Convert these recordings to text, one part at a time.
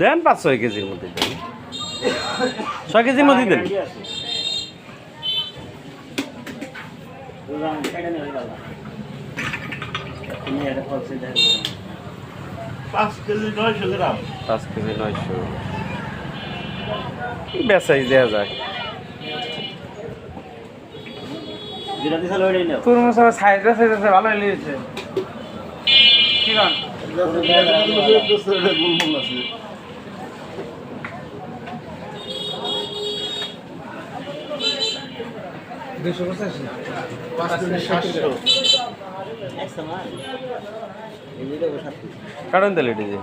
দেন 5-6 কেজির মধ্যে দেন 6 কেজির মধ্যে দেন পাঁচ কেজি 900 গ্রাম 5 কেজি 900 বেচাই দেয়া যায় তরমুজ আমার সাইজ আছে ভালো লেগেছে কি গান দুশো 5 কেজি 700 কারণ তাহলে এটি যে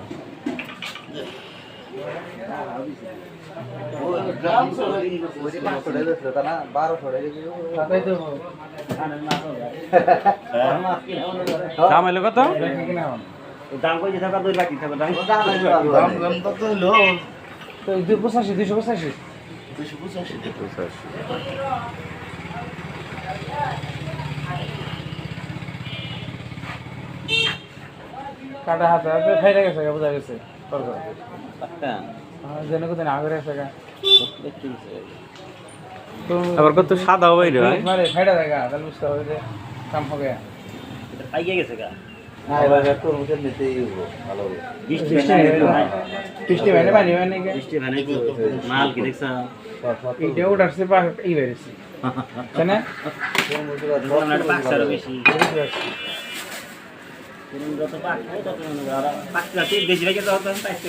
দাম এলো কত দাম কই যে থাকা দুই বাকি থাকা দাম দাম কত হলো 285 285 285 কাটা হাতে হাতে খাইতে গেছে বোঝা গেছে আচ্ছা যেন কোথায় না করে আছে তো আবার কত সাদা হই রে ভাই মানে খাইটা জায়গা তাহলে বুঝতে হবে যে কাম হবে পাইয়ে গেছে গা না এবার তরমুজের নিতেই হলো ভালো হবে বৃষ্টি বৃষ্টি মানে পানি মানে কি বৃষ্টি ভানে মাল কি দেখছ এইটা উঠাচ্ছে পা এই বেরিয়েছে তাই না তরমুজের পাকসার বেশি তরমুজ যত পাক হয় তত পাকটা বেশি লাগে তত পাইতে